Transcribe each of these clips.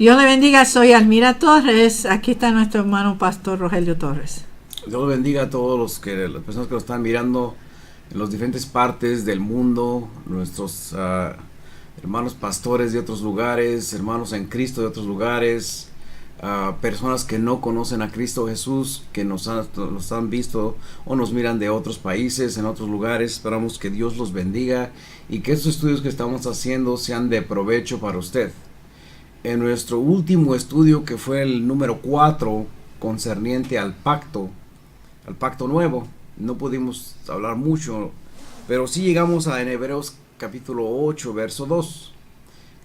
Dios le bendiga, soy Almira Torres. Aquí está nuestro hermano pastor Rogelio Torres. Dios bendiga a todos las personas que nos están mirando en las diferentes partes del mundo, nuestros hermanos pastores de otros lugares, hermanos en Cristo de otros lugares, personas que no conocen a Cristo Jesús, que nos han visto o nos miran de otros países, en otros lugares. Esperamos que Dios los bendiga y que estos estudios que estamos haciendo sean de provecho para usted. En nuestro último estudio, que fue el número 4, concerniente al pacto nuevo, no pudimos hablar mucho, pero sí llegamos en Hebreos capítulo 8, verso 2.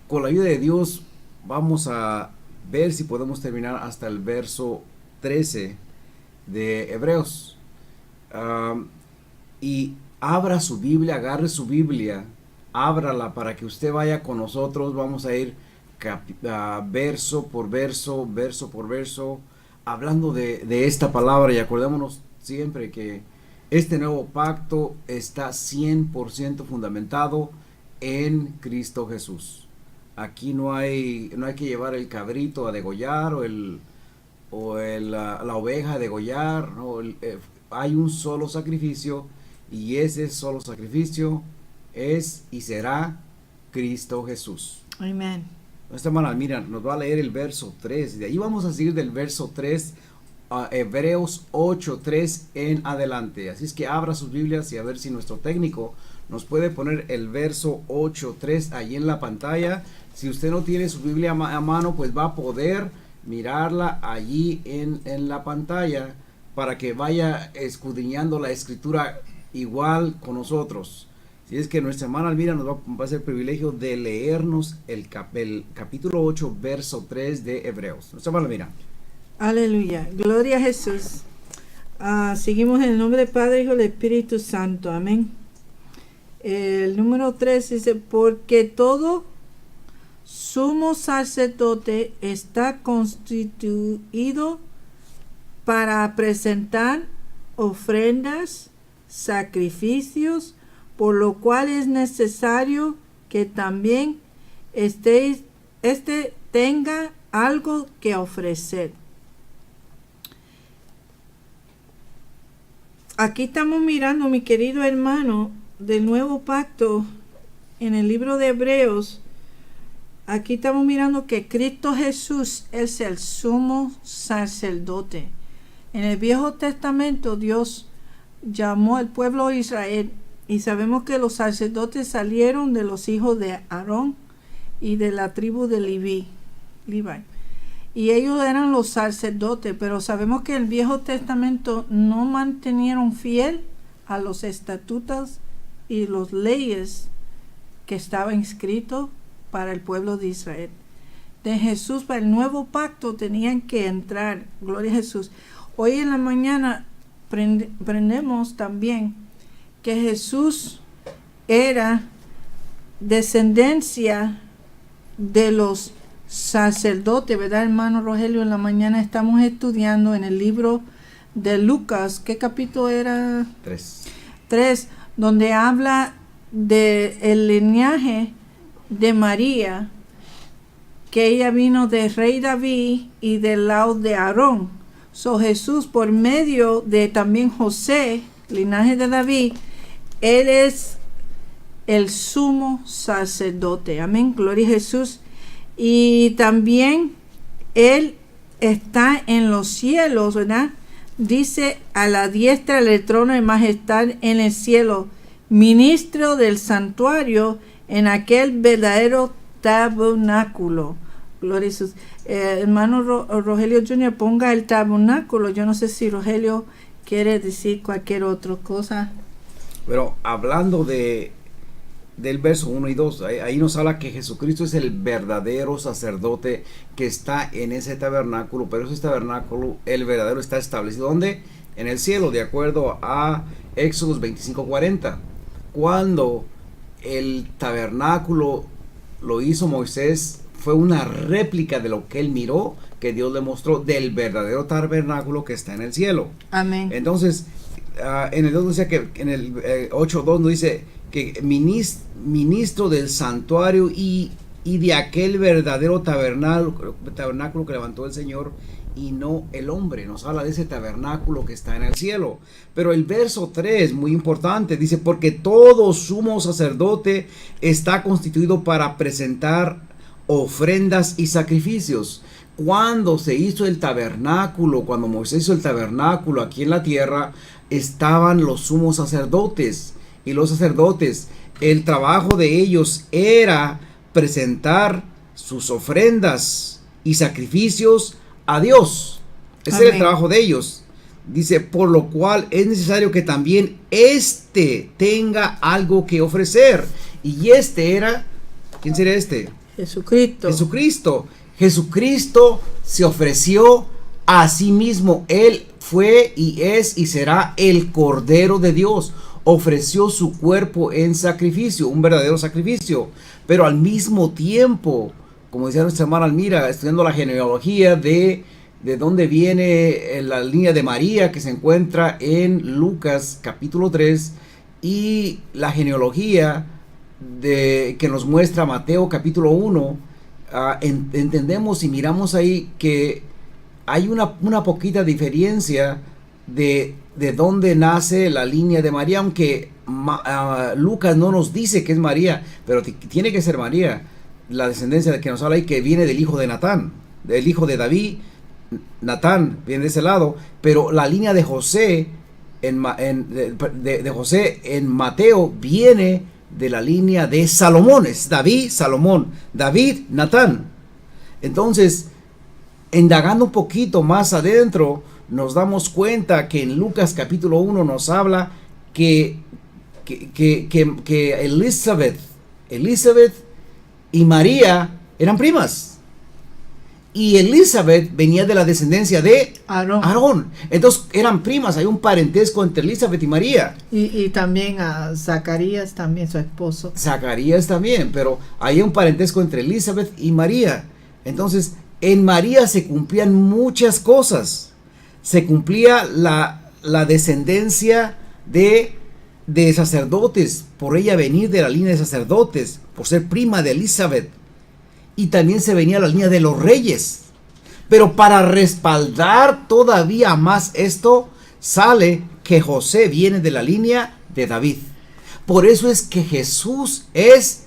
Con la ayuda de Dios vamos a ver si podemos terminar hasta el verso 13 de Hebreos. Y abra su Biblia, agarre su Biblia, ábrala para que usted vaya con nosotros. Vamos a ir verso por verso, hablando de esta palabra, y acordémonos siempre que este nuevo pacto está 100% fundamentado en Cristo Jesús. Aquí no hay que llevar el cabrito a degollar o la oveja a degollar, ¿no? Hay un solo sacrificio, y ese solo sacrificio es y será Cristo Jesús. Amén. Nuestra hermana Almira nos va a leer el verso 3. De ahí vamos a seguir del verso 3 a Hebreos 8:3 en adelante. Así es que abra sus Biblias y a ver si nuestro técnico nos puede poner el verso 8:3 ahí en la pantalla. Si usted no tiene su Biblia a mano, pues va a poder mirarla allí en la pantalla para que vaya escudriñando la escritura igual con nosotros. Si es que nuestra hermana Almira nos va a hacer el privilegio de leernos el capítulo 8, verso 3 de Hebreos. Nuestra hermana Almira. Aleluya, gloria a Jesús. Seguimos en el nombre del Padre, Hijo y del Espíritu Santo, amén. El número 3 dice: porque todo sumo sacerdote está constituido para presentar ofrendas, sacrificios, por lo cual es necesario que también este tenga algo que ofrecer. Aquí estamos mirando, mi querido hermano, del nuevo pacto en el libro de Hebreos. Aquí estamos mirando que Cristo Jesús es el sumo sacerdote. En el Viejo Testamento Dios llamó al pueblo de Israel, y sabemos que los sacerdotes salieron de los hijos de Aarón y de la tribu de Leví. Y ellos eran los sacerdotes, pero sabemos que el Viejo Testamento no mantenieron fiel a los estatutos y las leyes que estaban escritos para el pueblo de Israel. De Jesús, para el nuevo pacto tenían que entrar. Gloria a Jesús. Hoy en la mañana aprendemos también que Jesús era descendencia de los sacerdotes, ¿verdad, hermano Rogelio? En la mañana estamos estudiando en el libro de Lucas. ¿Qué capítulo era? 3, donde habla del linaje de María, que ella vino del rey David y del lado de Aarón. Jesús, por medio de también José, linaje de David, él es el sumo sacerdote. Amén, gloria a Jesús. Y también él está en los cielos, ¿verdad? Dice: a la diestra del trono de majestad en el cielo, ministro del santuario en aquel verdadero tabernáculo. Gloria a Jesús. Hermano Rogelio Jr., ponga el tabernáculo. Yo no sé si Rogelio quiere decir cualquier otra cosa. Pero hablando del verso 1 y 2, ahí nos habla que Jesucristo es el verdadero sacerdote que está en ese tabernáculo, pero ese tabernáculo, el verdadero, está establecido ¿dónde? En el cielo, de acuerdo a Éxodo 25:40. Cuando el tabernáculo lo hizo Moisés, fue una réplica de lo que él miró, que Dios le mostró del verdadero tabernáculo que está en el cielo. Amén. Entonces, en el 2 dice que en el 8:2 nos dice que ministro del santuario y y de aquel verdadero tabernáculo que levantó el Señor y no el hombre. Nos habla de ese tabernáculo que está en el cielo. Pero el verso 3, muy importante, dice: porque todo sumo sacerdote está constituido para presentar ofrendas y sacrificios. Cuando se hizo el tabernáculo, cuando Moisés hizo el tabernáculo aquí en la tierra, estaban los sumos sacerdotes. Y los sacerdotes, el trabajo de ellos era presentar sus ofrendas y sacrificios a Dios. Ese era el trabajo de ellos. Dice: por lo cual es necesario que también éste tenga algo que ofrecer. Y este era, ¿quién sería este? Jesucristo. Jesucristo se ofreció a sí mismo. Él fue y es y será el Cordero de Dios. Ofreció su cuerpo en sacrificio, un verdadero sacrificio. Pero al mismo tiempo, como decía nuestra hermana Almira, estudiando la genealogía de dónde viene la línea de María, que se encuentra en Lucas capítulo 3, y la genealogía que nos muestra Mateo capítulo 1, entendemos y miramos ahí que hay una poquita diferencia de dónde nace la línea de María, aunque Lucas no nos dice que es María, pero tiene que ser María. La descendencia de que nos habla ahí, que viene del hijo de Natán, del hijo de David. Natán viene de ese lado, pero la línea de José de José en Mateo viene de la línea de Salomón. Es David, Salomón, David, Natán. Entonces, indagando un poquito más adentro, nos damos cuenta que en Lucas capítulo 1 nos habla que Elizabeth y María eran primas. Y Elizabeth venía de la descendencia de Aarón. Entonces eran primas, hay un parentesco entre Elizabeth y María. Y también a Zacarías, también su esposo. Zacarías también, pero hay un parentesco entre Elizabeth y María. Entonces, en María se cumplían muchas cosas. Se cumplía la descendencia de sacerdotes, por ella venir de la línea de sacerdotes, por ser prima de Elizabeth. Y también se venía la línea de los reyes. Pero para respaldar todavía más esto, sale que José viene de la línea de David. Por eso es que Jesús es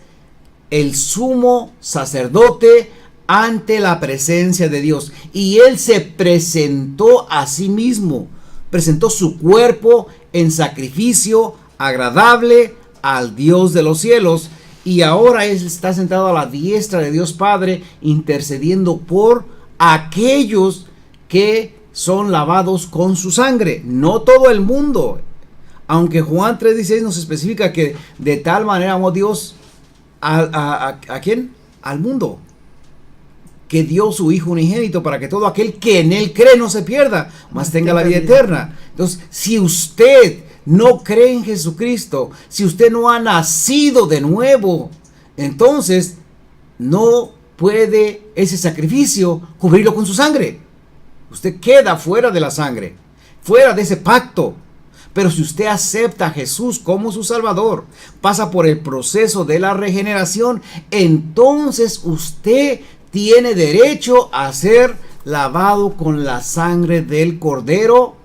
el sumo sacerdote ante la presencia de Dios. Y él se presentó a sí mismo, presentó su cuerpo en sacrificio agradable al Dios de los cielos. Y ahora él está sentado a la diestra de Dios Padre, intercediendo por aquellos que son lavados con su sangre. No todo el mundo. Aunque Juan 3:16 nos especifica que de tal manera amó Dios ¿a quién? Al mundo, que dio su Hijo unigénito para que todo aquel que en él cree no se pierda, mas tenga la vida eterna. Entonces, si usted no cree en Jesucristo, si usted no ha nacido de nuevo, entonces no puede ese sacrificio cubrirlo con su sangre. Usted queda fuera de la sangre, fuera de ese pacto. Pero si usted acepta a Jesús como su Salvador, pasa por el proceso de la regeneración, entonces usted tiene derecho a ser lavado con la sangre del Cordero,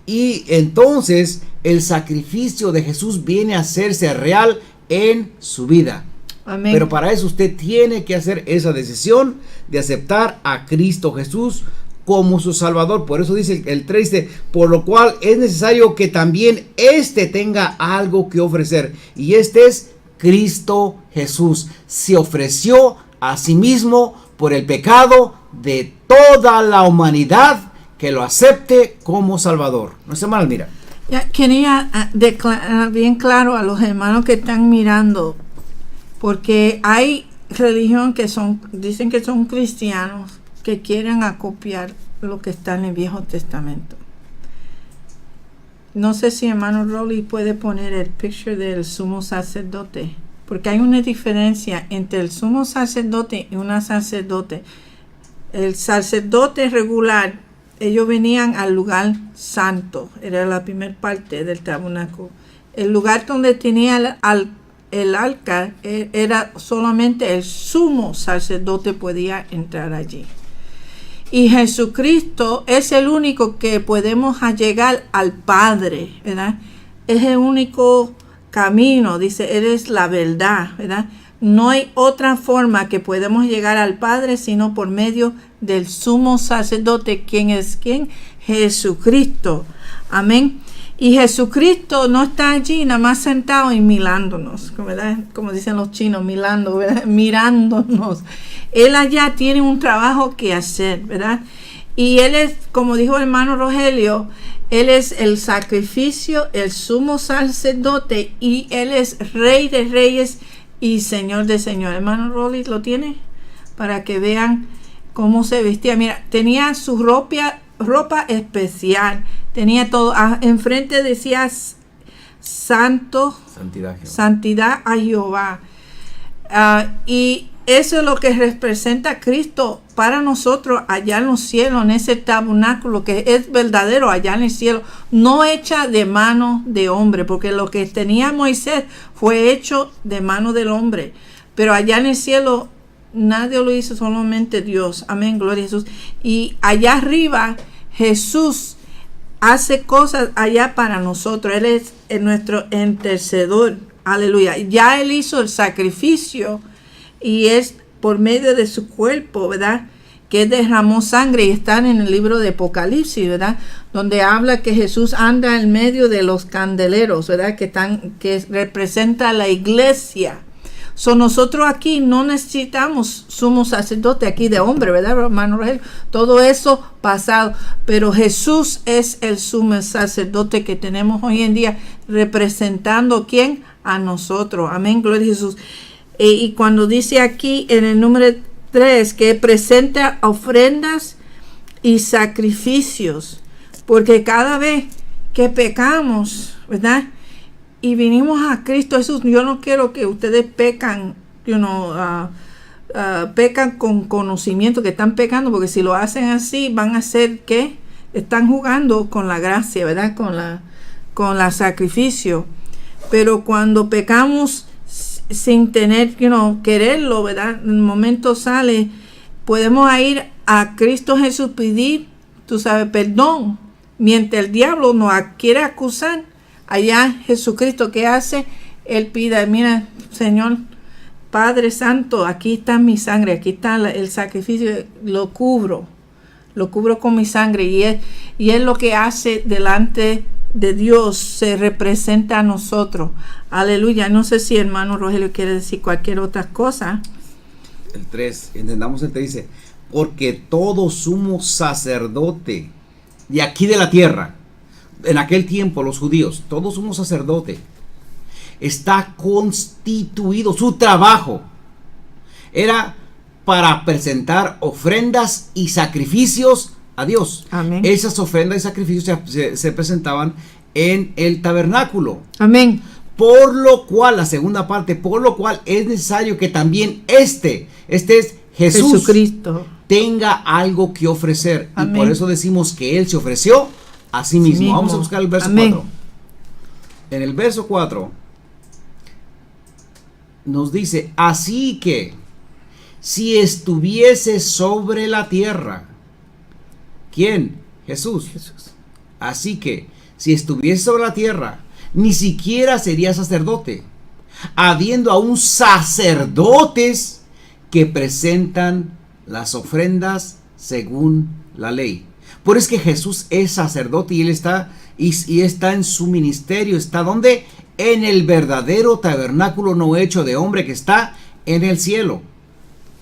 y entonces el sacrificio de Jesús viene a hacerse real en su vida. Amén. Pero para eso usted tiene que hacer esa decisión de aceptar a Cristo Jesús como su Salvador. Por eso dice el 3, por lo cual es necesario que también éste tenga algo que ofrecer. Y este es Cristo Jesús. Se ofreció a sí mismo por el pecado de toda la humanidad, que lo acepte como Salvador. No se mal, mira. Ya quería declarar bien claro a los hermanos que están mirando, porque hay religión que dicen que son cristianos, que quieren acopiar lo que está en el Viejo Testamento. No sé si hermano Rolly puede poner el picture del sumo sacerdote, porque hay una diferencia entre el sumo sacerdote y una sacerdote. El sacerdote regular, ellos venían al lugar santo, era la primera parte del tabernáculo, el lugar donde tenía el arca era solamente el sumo sacerdote podía entrar allí. Y Jesucristo es el único que podemos llegar al Padre, ¿verdad? Es el único camino, dice, eres la verdad, ¿verdad? No hay otra forma que podemos llegar al Padre sino por medio del sumo sacerdote. ¿Quién es quién? Jesucristo. Amén. Y Jesucristo no está allí nada más sentado y mirándonos, ¿verdad? Como dicen los chinos, mirándonos. Él allá tiene un trabajo que hacer, ¿verdad? Y Él es, como dijo el hermano Rogelio, Él es el sacrificio, el sumo sacerdote, y Él es Rey de Reyes y Señor de Señores. Hermano Rolly, ¿lo tiene? Para que vean cómo se vestía. Mira, tenía su ropa especial, tenía todo, enfrente decía santidad a Jehová. Y eso es lo que representa a Cristo para nosotros allá en los cielos, en ese tabernáculo que es verdadero allá en el cielo, no hecha de mano de hombre, porque lo que tenía Moisés fue hecho de mano del hombre, pero allá en el cielo nadie lo hizo, solamente Dios. Amén, gloria a Jesús. Y allá arriba Jesús hace cosas allá para nosotros. Él es nuestro intercedor. Aleluya. Ya Él hizo el sacrificio y es por medio de su cuerpo, ¿verdad? Que derramó sangre, y están en el libro de Apocalipsis, ¿verdad? Donde habla que Jesús anda en medio de los candeleros, ¿verdad? Que representa a la iglesia. Nosotros aquí no necesitamos sumo sacerdote aquí de hombre, ¿verdad, hermano Rogelio? Todo eso pasado, pero Jesús es el sumo sacerdote que tenemos hoy en día, representando ¿quién? A nosotros. Amén, gloria a Jesús. Y cuando dice aquí en el número 3 que presenta ofrendas y sacrificios, porque cada vez que pecamos, ¿verdad? Y vinimos a Cristo Jesús, yo no quiero que ustedes pecan, pecan con conocimiento que están pecando, porque si lo hacen así van a hacer ¿qué? Están jugando con la gracia, ¿verdad? Con la sacrificio. Pero cuando pecamos sin tener, quererlo, ¿verdad? En el momento sale, podemos ir a Cristo Jesús, pedir, tú sabes, perdón, mientras el diablo nos quiere acusar. Allá Jesucristo, ¿qué hace? Él pide, mira, Señor, Padre Santo, aquí está mi sangre, aquí está el sacrificio, lo cubro con mi sangre, y es lo que hace delante de Dios, se representa a nosotros. Aleluya. No sé si hermano Rogelio quiere decir cualquier otra cosa. El 3, entendamos el 3, dice, porque todo sumo sacerdote de aquí de la tierra, en aquel tiempo los judíos, todo sumo sacerdote está constituido, su trabajo era para presentar ofrendas y sacrificios a Dios. Amén. Esas ofrendas y sacrificios se presentaban en el tabernáculo. Amén. Por lo cual, la segunda parte, por lo cual es necesario que también este es Jesucristo, tenga algo que ofrecer. Amén. Y por eso decimos que Él se ofreció a sí mismo. Vamos a buscar el verso 4. En el verso 4 nos dice, así que si estuviese sobre la tierra, ¿quién? Jesús. Así que si estuviese sobre la tierra, ni siquiera sería sacerdote, habiendo aún sacerdotes que presentan las ofrendas según la ley. Por eso es que Jesús es sacerdote y Él está en su ministerio. ¿Está donde? En el verdadero tabernáculo no hecho de hombre que está en el cielo.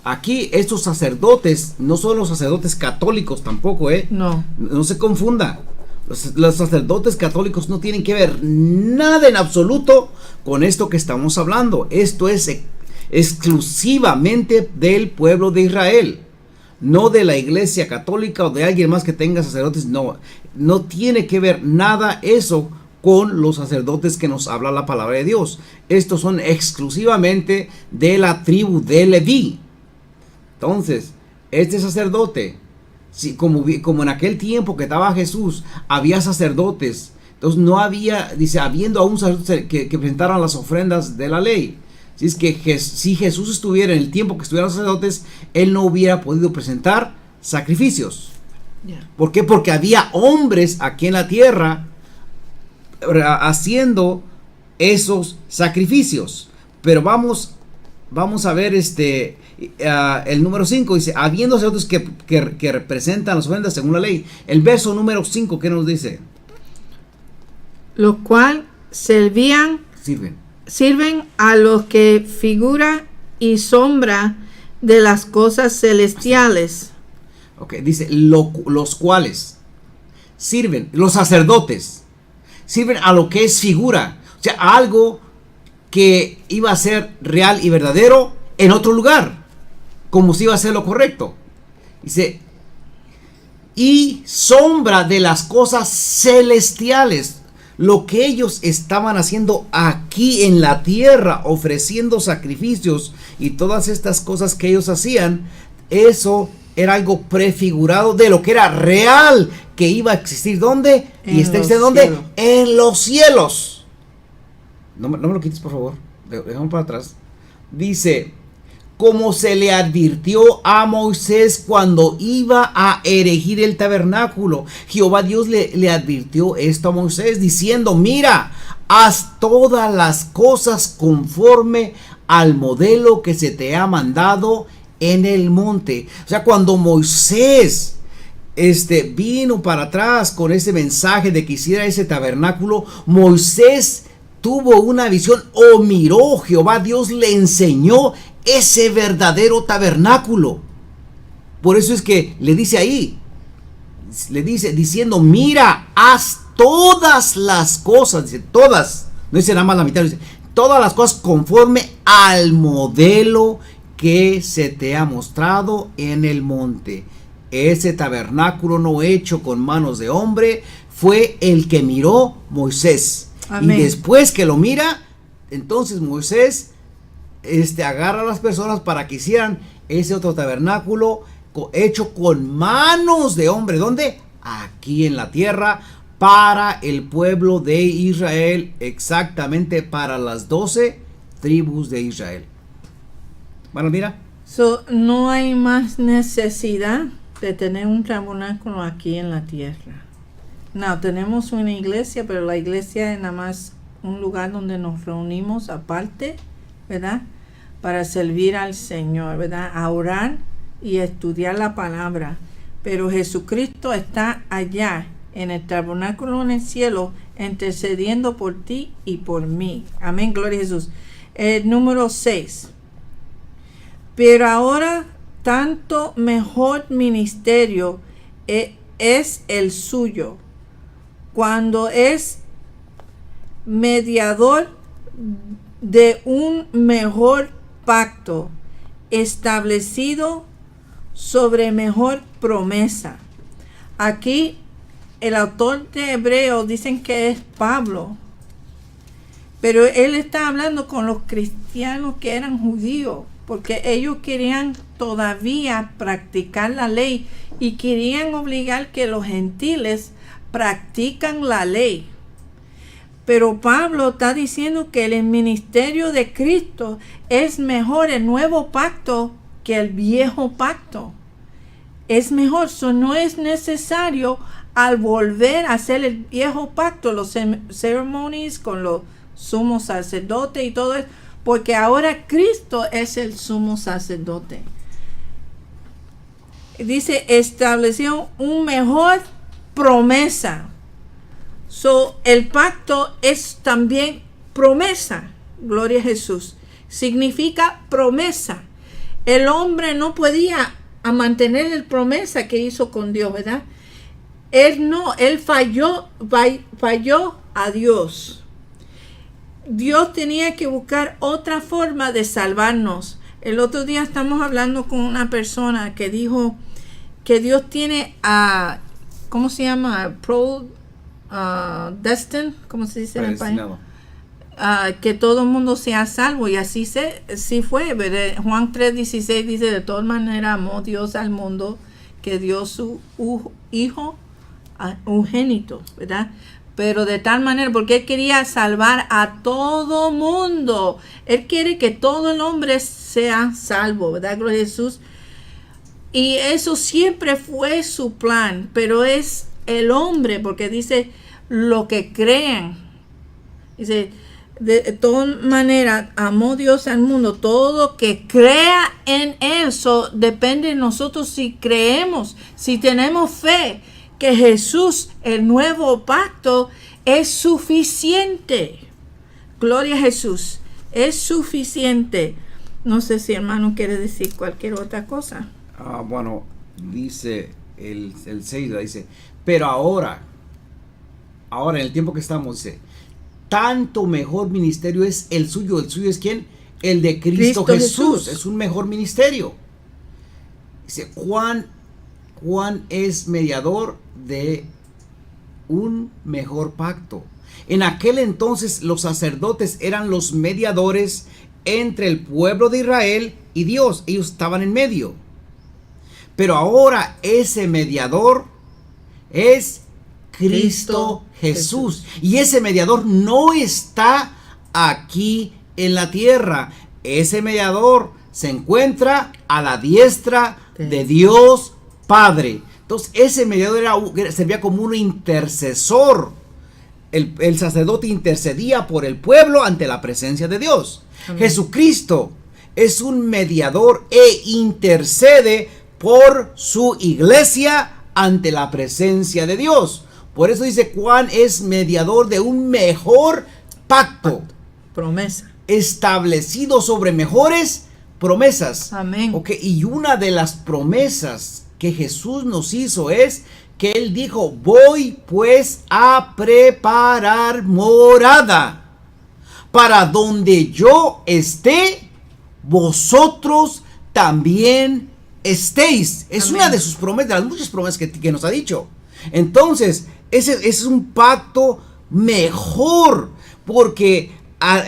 Aquí estos sacerdotes no son los sacerdotes católicos tampoco, No se confunda. Los sacerdotes católicos no tienen que ver nada en absoluto con esto que estamos hablando. Esto es exclusivamente del pueblo de Israel, no de la iglesia católica o de alguien más que tenga sacerdotes. No tiene que ver nada eso con los sacerdotes que nos habla la palabra de Dios. Estos son exclusivamente de la tribu de Leví. Entonces, este sacerdote, como en aquel tiempo que estaba Jesús, había sacerdotes Entonces no había, dice, habiendo aún sacerdotes que presentaran las ofrendas de la ley. Si es que si Jesús estuviera en el tiempo que estuvieran los sacerdotes, él no hubiera podido presentar sacrificios. Yeah. ¿Por qué? Porque había hombres aquí en la tierra haciendo esos sacrificios. Pero vamos a ver el número 5, dice, habiendo sacerdotes que representan las ofrendas según la ley. El verso número 5, ¿qué nos dice? Los cuales sirven a los que figura y sombra de las cosas celestiales. Ok, dice, los cuales sirven, los sacerdotes, sirven a lo que es figura, o sea, a algo que iba a ser real y verdadero en otro lugar, como si iba a ser lo correcto. Dice, y sombra de las cosas celestiales. Lo que ellos estaban haciendo aquí en la tierra, ofreciendo sacrificios y todas estas cosas que ellos hacían, eso era algo prefigurado de lo que era real, que iba a existir. ¿Dónde? Y está existiendo ¿dónde? En los cielos. No me lo quites, por favor. Dejamos para atrás. Dice, como se le advirtió a Moisés cuando iba a erigir el tabernáculo. Jehová Dios le advirtió esto a Moisés diciendo, mira, haz todas las cosas conforme al modelo que se te ha mandado en el monte. O sea, cuando Moisés vino para atrás con ese mensaje de que hiciera ese tabernáculo, Moisés tuvo una visión o miró, Jehová Dios le enseñó ese verdadero tabernáculo. Por eso es que le dice ahí, le dice diciendo, mira, haz todas las cosas, dice todas, no dice nada más la mitad, dice todas las cosas conforme al modelo que se te ha mostrado en el monte. Ese tabernáculo no hecho con manos de hombre fue el que miró Moisés. Amén. Y después que lo mira, entonces Moisés agarra a las personas para que hicieran ese otro tabernáculo hecho con manos de hombre. ¿Dónde? Aquí en la tierra, para el pueblo de Israel, exactamente para las 12 tribus de Israel. Bueno, mira. No hay más necesidad de tener un tabernáculo aquí en la tierra. No, tenemos una iglesia, pero la iglesia es nada más un lugar donde nos reunimos aparte, ¿verdad? Para servir al Señor, ¿verdad? A orar y a estudiar la palabra. Pero Jesucristo está allá en el tabernáculo en el cielo, intercediendo por ti y por mí. Amén, gloria a Jesús. Número 6. Pero ahora tanto mejor ministerio es el suyo, cuando es mediador de un mejor pacto establecido sobre mejor promesa. Aquí el autor de Hebreos dicen que es Pablo, pero él está hablando con los cristianos que eran judíos, porque ellos querían todavía practicar la ley y querían obligar que los gentiles practican la ley. Pero Pablo está diciendo que el ministerio de Cristo es mejor, el nuevo pacto, que el viejo pacto. Es mejor, no es necesario al volver a hacer el viejo pacto, los ceremonies con los sumos sacerdotes y todo eso, porque ahora Cristo es el sumo sacerdote. Dice, estableció un mejor promesa. El pacto es también promesa. Gloria a Jesús. Significa promesa. El hombre no podía mantener la promesa que hizo con Dios, ¿verdad? Él falló a Dios. Dios tenía que buscar otra forma de salvarnos. El otro día estamos hablando con una persona que dijo que Dios tiene ¿cómo se llama? Destin, ¿cómo se dice en español? Que todo el mundo sea salvo, y así sí fue, ¿verdad? Juan 3:16 dice, de todas maneras amó Dios al mundo, que dio su hijo unigénito, ¿verdad? pero de tal manera, porque Él quería salvar a todo mundo. Él quiere que todo el hombre sea salvo, ¿verdad, Gloria a Jesús? Y eso siempre fue su plan, pero es el hombre, porque dice lo que crean. Dice, de todas maneras, amó Dios al mundo, todo que crea en Él. So, depende de nosotros si creemos, si tenemos fe que Jesús, el nuevo pacto, es suficiente. Gloria a Jesús, es suficiente. No sé si hermano quiere decir cualquier otra cosa. Bueno, dice el 6, dice, pero ahora en el tiempo que estamos, dice, tanto mejor ministerio es el suyo. ¿El suyo es quién? El de Cristo Jesús. Es un mejor ministerio. Dice, Juan es mediador de un mejor pacto. En aquel entonces los sacerdotes eran los mediadores entre el pueblo de Israel y Dios. Ellos estaban en medio. Pero ahora ese mediador es Cristo Jesús. Y ese mediador no está aquí en la tierra. Ese mediador se encuentra a la diestra de Dios Padre. Entonces ese mediador servía como un intercesor. El sacerdote intercedía por el pueblo ante la presencia de Dios. Amén. Jesucristo es un mediador e intercede por su iglesia ante la presencia de Dios. Por eso dice, Juan es mediador de un mejor pacto. Promesa. Establecido sobre mejores promesas. Amén. Okay, y una de las promesas que Jesús nos hizo es que Él dijo, voy pues a preparar morada. Para donde yo esté, vosotros también estéis. Es Amén. Una de sus promesas, de las muchas promesas que nos ha dicho. Entonces, ese es un pacto mejor, porque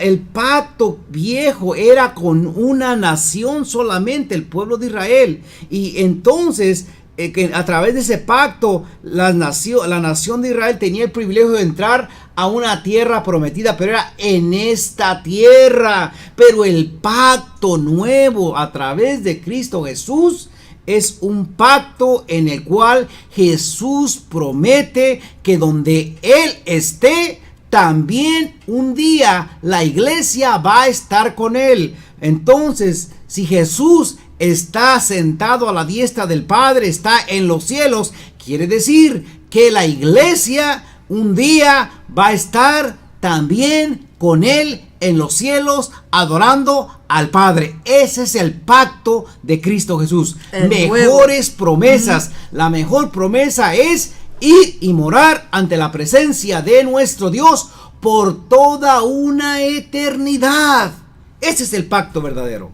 el pacto viejo era con una nación solamente, el pueblo de Israel. Y entonces, que a través de ese pacto, la nación de Israel tenía el privilegio de entrar a una tierra prometida, pero era en esta tierra. Pero el pacto nuevo a través de Cristo Jesús es un pacto en el cual Jesús promete que donde Él esté, también un día la iglesia va a estar con Él. Entonces, si Jesús está sentado a la diestra del Padre, está en los cielos, quiere decir que la iglesia un día va a estar también con Él en los cielos, adorando al Padre. Ese es el pacto de Cristo Jesús. Mejores promesas. La mejor promesa es ir y morar ante la presencia de nuestro Dios por toda una eternidad. Ese es el pacto verdadero.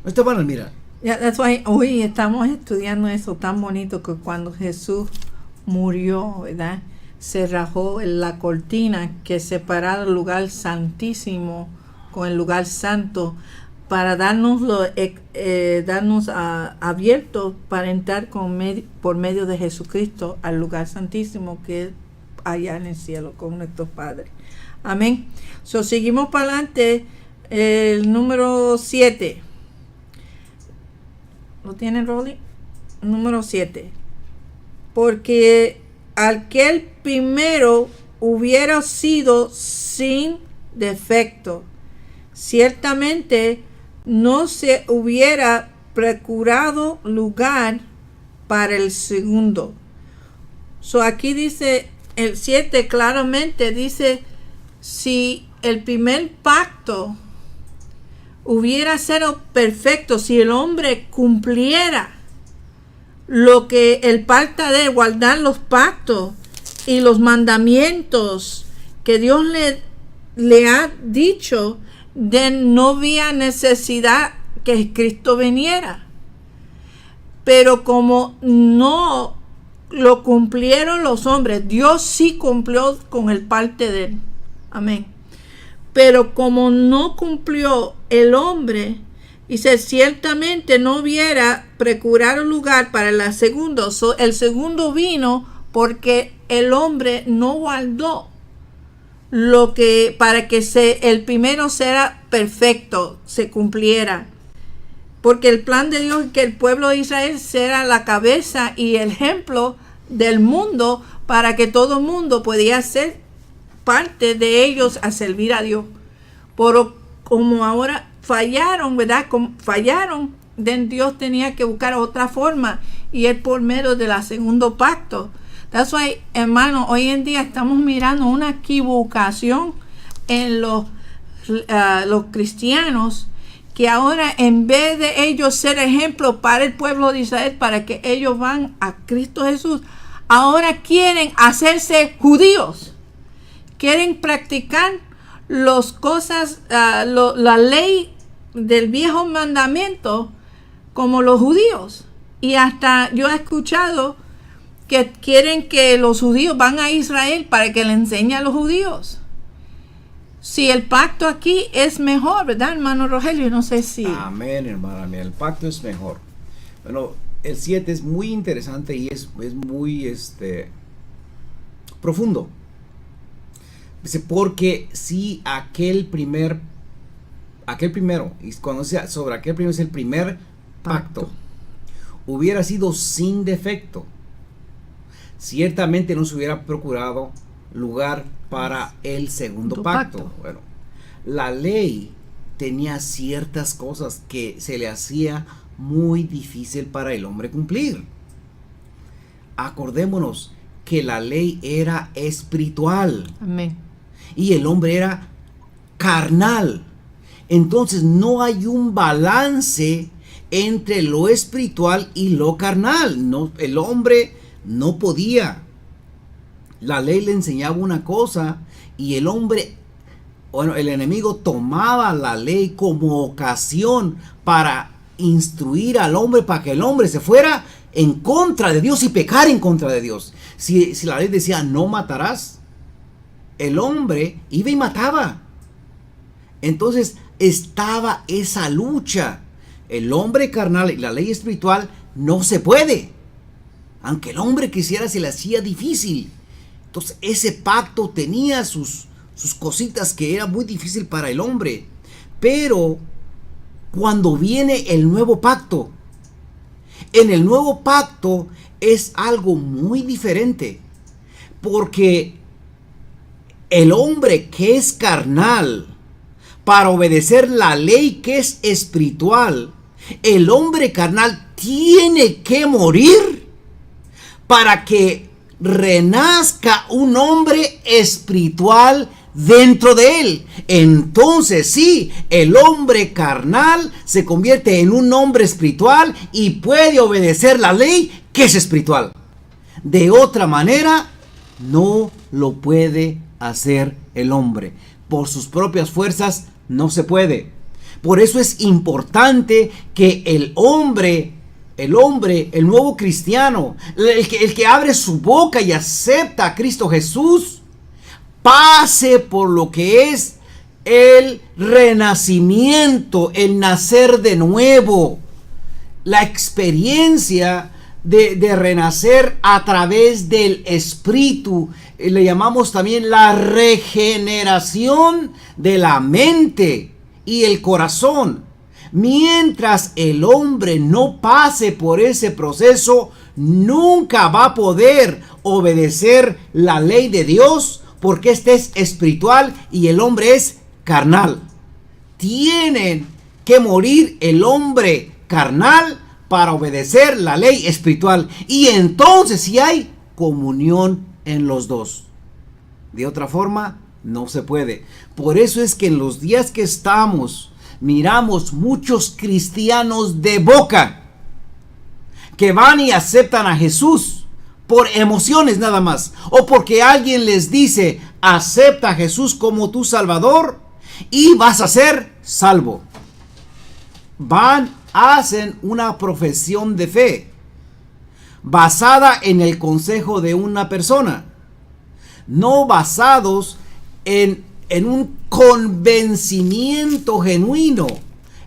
Esto van a mirar. That's why hoy estamos estudiando eso tan bonito, que cuando Jesús murió, ¿verdad?, se rajó la cortina que separaba el lugar santísimo con el lugar santo, para darnos abierto para entrar por medio de Jesucristo al lugar santísimo, que es allá en el cielo con nuestro Padre. Amén. So, seguimos para adelante. El número 7. ¿Lo tienen, Rolly? Número 7. Porque aquel primero hubiera sido sin defecto, ciertamente no se hubiera procurado lugar para el segundo. So, aquí dice el 7 claramente, dice, si el primer pacto hubiera sido perfecto, si el hombre cumpliera lo que el pacto de guardar los pactos y los mandamientos que Dios le ha dicho, no había necesidad que Cristo viniera. Pero como no lo cumplieron los hombres, Dios sí cumplió con el parte de Él. Amén. Pero como no cumplió el hombre, dice, ciertamente no hubiera procurado lugar para el segundo. So, el segundo vino porque el hombre no guardó lo que para que el primero sea perfecto, se cumpliera. Porque el plan de Dios es que el pueblo de Israel sea la cabeza y el ejemplo del mundo para que todo el mundo pudiera ser parte de ellos a servir a Dios. Pero como ahora fallaron, ¿verdad? Como fallaron, Dios tenía que buscar otra forma y es por medio del segundo pacto. That's why, hermano, hoy en día estamos mirando una equivocación en los cristianos, que ahora en vez de ellos ser ejemplo para el pueblo de Israel, para que ellos van a Cristo Jesús, ahora quieren hacerse judíos. Quieren practicar las cosas, la ley del viejo mandamiento como los judíos. Y hasta yo he escuchado que quieren que los judíos van a Israel para que le enseñe a los judíos. Si el pacto aquí es mejor, ¿verdad, hermano Rogelio? No sé si... Amén, hermana mía, el pacto es mejor. Bueno, el 7 es muy interesante y es muy profundo. Dice, porque si aquel primero, y cuando sea sobre aquel primero es el primer pacto, hubiera sido sin defecto, ciertamente no se hubiera procurado lugar para el segundo pacto. Bueno, la ley tenía ciertas cosas que se le hacía muy difícil para el hombre cumplir. Acordémonos que la ley era espiritual. Amén. Y el hombre era carnal. Entonces no hay un balance entre lo espiritual y lo carnal. No, el hombre no podía. La ley le enseñaba una cosa y el hombre, bueno, el enemigo tomaba la ley como ocasión para instruir al hombre, para que el hombre se fuera en contra de Dios y pecar en contra de Dios. Si la ley decía no matarás, el hombre iba y mataba. Entonces estaba esa lucha. El hombre carnal y la ley espiritual no se puede. Aunque el hombre quisiera, se le hacía difícil. Entonces ese pacto tenía sus cositas que era muy difícil para el hombre. Pero cuando viene el nuevo pacto, en el nuevo pacto es algo muy diferente. Porque el hombre que es carnal, para obedecer la ley que es espiritual, el hombre carnal tiene que morir para que renazca un hombre espiritual dentro de él. Entonces sí, el hombre carnal se convierte en un hombre espiritual y puede obedecer la ley que es espiritual. De otra manera, no lo puede hacer el hombre. Por sus propias fuerzas no se puede. Por eso es importante que el nuevo cristiano, el que abre su boca y acepta a Cristo Jesús, pase por lo que es el renacimiento, el nacer de nuevo, la experiencia de renacer a través del Espíritu. Le llamamos también la regeneración de la mente y el corazón. Mientras el hombre no pase por ese proceso, nunca va a poder obedecer la ley de Dios, porque este es espiritual y el hombre es carnal. Tienen que morir el hombre carnal para obedecer la ley espiritual, y entonces sí hay comunión en los dos. De otra forma no se puede. Por eso es que en los días que estamos miramos muchos cristianos de boca que van y aceptan a Jesús por emociones nada más, o porque alguien les dice acepta a Jesús como tu Salvador y vas a ser salvo. Hacen una profesión de fe basada en el consejo de una persona, no basados en un convencimiento genuino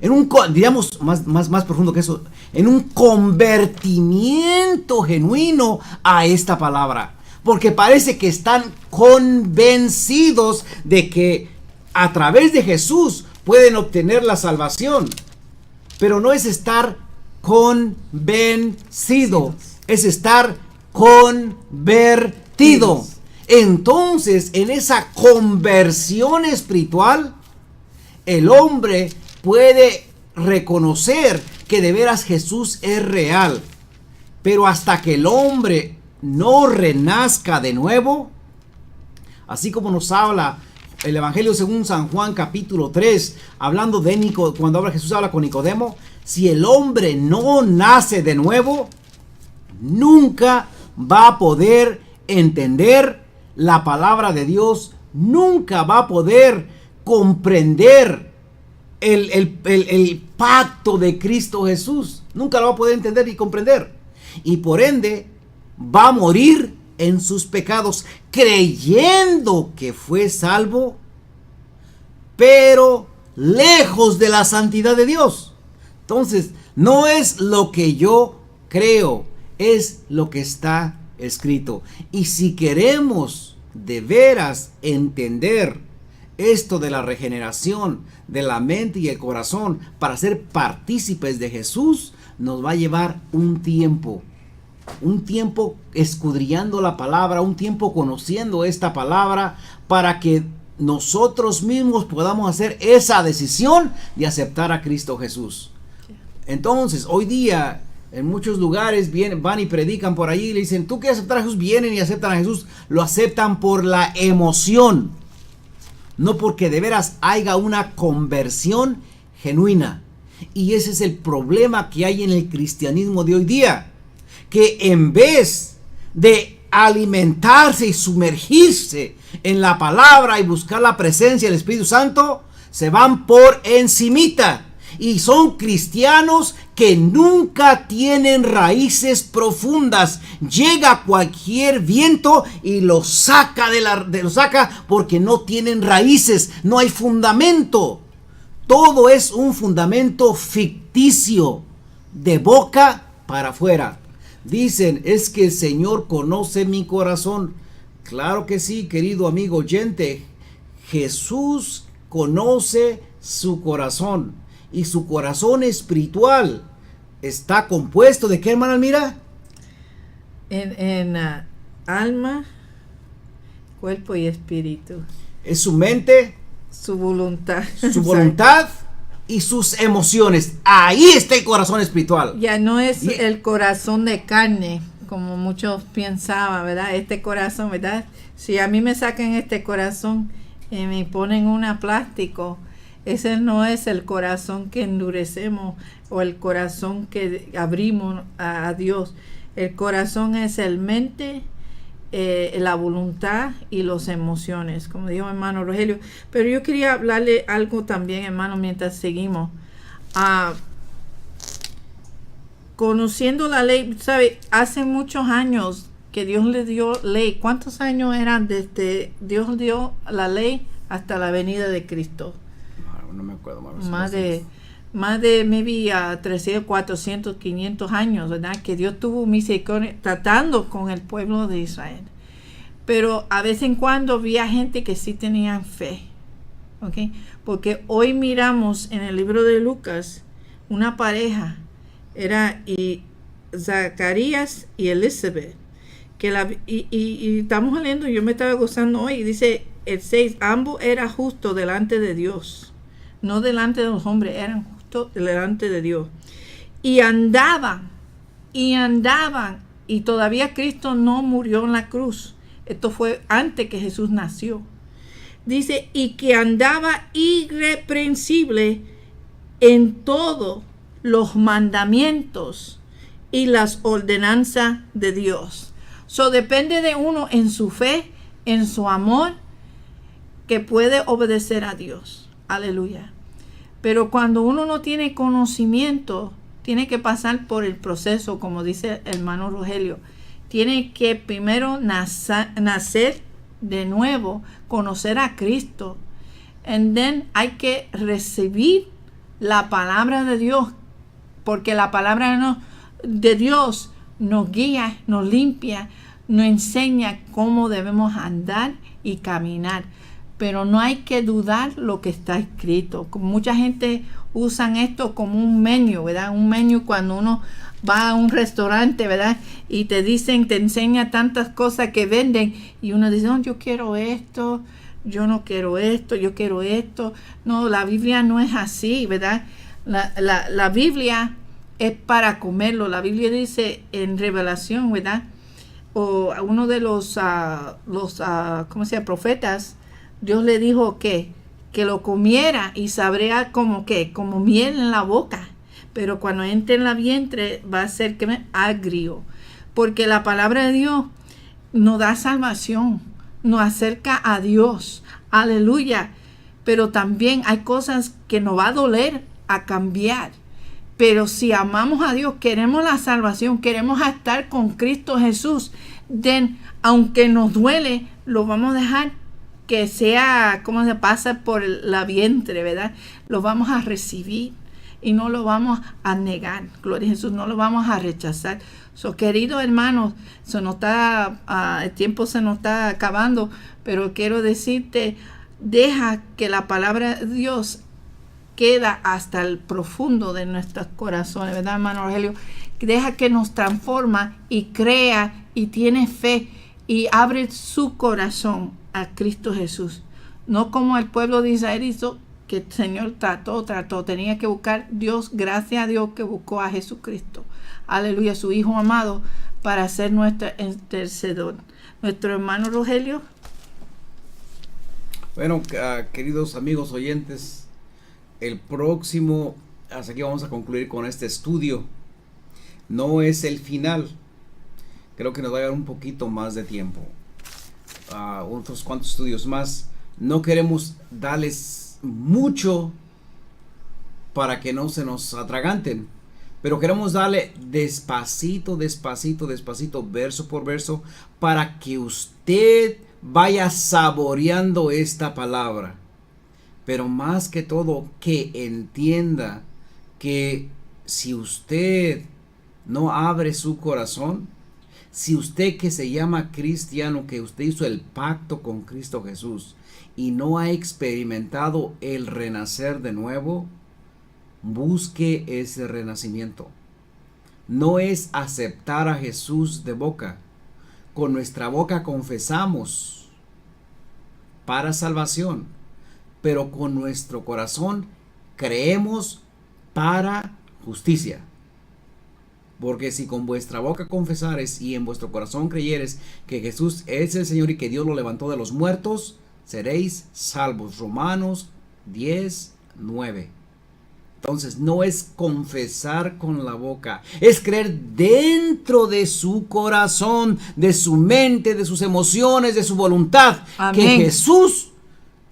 diríamos más profundo que eso, en un convertimiento genuino a esta palabra. Porque parece que están convencidos de que a través de Jesús pueden obtener la salvación. Pero no es estar convencido, es estar convertido. Entonces, en esa conversión espiritual, el hombre puede reconocer que de veras Jesús es real. Pero hasta que el hombre no renazca de nuevo, así como nos habla el Evangelio según San Juan capítulo 3, hablando de cuando Jesús habla con Nicodemo, si el hombre no nace de nuevo, nunca va a poder entender la palabra de Dios, nunca va a poder comprender el pacto de Cristo Jesús, nunca lo va a poder entender y comprender, y por ende va a morir en sus pecados, creyendo que fue salvo, pero lejos de la santidad de Dios. Entonces, no es lo que yo creo, es lo que está escrito. Y si queremos de veras entender esto de la regeneración de la mente y el corazón para ser partícipes de Jesús, nos va a llevar un tiempo escudriñando la palabra, un tiempo conociendo esta palabra, para que nosotros mismos podamos hacer esa decisión de aceptar a Cristo Jesús. Entonces, hoy día en muchos lugares van y predican por allí y le dicen, ¿tú quieres aceptar a Jesús? Vienen y aceptan a Jesús. Lo aceptan por la emoción, no porque de veras haya una conversión genuina. Y ese es el problema que hay en el cristianismo de hoy día, que en vez de alimentarse y sumergirse en la palabra y buscar la presencia del Espíritu Santo, se van por encimita. Y son cristianos que nunca tienen raíces profundas. Llega cualquier viento y los saca porque no tienen raíces, no hay fundamento. Todo es un fundamento ficticio, de boca para afuera. Dicen, es que el Señor conoce mi corazón. Claro que sí, querido amigo oyente. Jesús conoce su corazón. Y su corazón espiritual está compuesto ¿de qué, hermana Almira? En alma, cuerpo y espíritu. Es su mente, su voluntad. Su voluntad y sus emociones. Ahí está el corazón espiritual. Ya no es el corazón de carne, como muchos pensaban, ¿verdad? Este corazón, ¿verdad? Si a mí me sacan este corazón y me ponen una plástico, ese no es el corazón que endurecemos o el corazón que abrimos a Dios. El corazón es el mente, la voluntad y las emociones, como dijo hermano Rogelio. Pero yo quería hablarle algo también, hermano, mientras seguimos. Conociendo la ley, ¿sabe? Hace muchos años que Dios le dio ley. ¿Cuántos años eran desde Dios dio la ley hasta la venida de Cristo? No me acuerdo más de maybe 300, 400, 500 años, ¿verdad? Que Dios tuvo misericordia tratando con el pueblo de Israel. Pero a vez en cuando había gente que sí tenían fe, ¿ok? Porque hoy miramos en el libro de Lucas una pareja, era Zacarías y Elizabeth, y estamos leyendo, yo me estaba gozando hoy, y dice el 6, ambos eran justos delante de Dios. No delante de los hombres, eran justos delante de Dios. Y andaban, y todavía Cristo no murió en la cruz. Esto fue antes que Jesús nació. Dice, y que andaba irreprensible en todos los mandamientos y las ordenanzas de Dios. Depende de uno en su fe, en su amor, que puede obedecer a Dios. Aleluya. Pero cuando uno no tiene conocimiento, tiene que pasar por el proceso, como dice el hermano Rogelio. Tiene que primero nacer de nuevo, conocer a Cristo. And then hay que recibir la palabra de Dios, porque la palabra de Dios nos guía, nos limpia, nos enseña cómo debemos andar y caminar. Pero no hay que dudar lo que está escrito. Mucha gente usan esto como un menú, ¿verdad? Un menú cuando uno va a un restaurante, ¿verdad? Y te enseña tantas cosas que venden y uno dice, no, yo quiero esto, yo no quiero esto, yo quiero esto. No, la Biblia no es así, ¿verdad? La Biblia es para comerlo. La Biblia dice en Revelación, ¿verdad? O a uno de los ¿cómo se llama? Profetas, Dios le dijo que lo comiera y sabría como miel en la boca. Pero cuando entre en la vientre va a ser agrio. Porque la palabra de Dios nos da salvación, nos acerca a Dios. Aleluya. Pero también hay cosas que nos va a doler a cambiar. Pero si amamos a Dios, queremos la salvación, queremos estar con Cristo Jesús, aunque nos duele, lo vamos a dejar que sea, como se pasa por la vientre, ¿verdad? Lo vamos a recibir y no lo vamos a negar. Gloria a Jesús, no lo vamos a rechazar. Queridos hermanos, el tiempo se nos está acabando, pero quiero decirte, deja que la palabra de Dios queda hasta el profundo de nuestros corazones, ¿verdad, hermano Rogelio? Deja que nos transforma y crea y tiene fe y abre su corazón a Cristo Jesús. No como el pueblo de Israel hizo, que el Señor trató, tenía que buscar Dios, gracias a Dios que buscó a Jesucristo, aleluya, su Hijo amado, para ser nuestro intercedor. Nuestro hermano Rogelio. Bueno, queridos amigos oyentes, el próximo, hasta aquí vamos a concluir con este estudio. No es el final, creo que nos va a llevar un poquito más de tiempo, otros cuantos estudios más. No queremos darles mucho para que no se nos atraganten, pero queremos darle despacito, verso por verso, para que usted vaya saboreando esta palabra. Pero más que todo, que entienda que si usted no abre su corazón, si usted que se llama cristiano, que usted hizo el pacto con Cristo Jesús y no ha experimentado el renacer de nuevo, busque ese renacimiento. No es aceptar a Jesús de boca. Con nuestra boca confesamos para salvación, pero con nuestro corazón creemos para justicia. Porque si con vuestra boca confesares y en vuestro corazón creyeres que Jesús es el Señor y que Dios lo levantó de los muertos, seréis salvos. Romanos 10:9. Entonces no es confesar con la boca, es creer dentro de su corazón, de su mente, de sus emociones, de su voluntad. Amén. Que Jesús,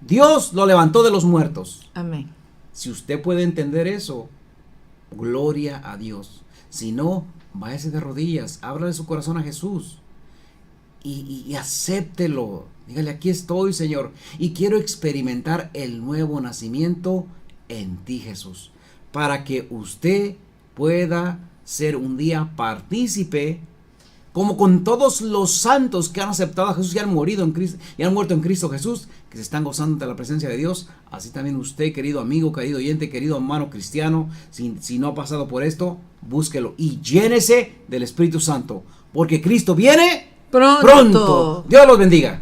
Dios lo levantó de los muertos. Amén. Si usted puede entender eso, gloria a Dios. Si no, váyase de rodillas, ábrale su corazón a Jesús y acéptelo. Dígale, aquí estoy, Señor, y quiero experimentar el nuevo nacimiento en ti, Jesús, para que usted pueda ser un día partícipe, como con todos los santos que han aceptado a Jesús y han muerto en Cristo Jesús, que se están gozando de la presencia de Dios. Así también usted, querido amigo, querido oyente, querido hermano cristiano, si no ha pasado por esto, búsquelo y llénese del Espíritu Santo, porque Cristo viene pronto. Dios los bendiga.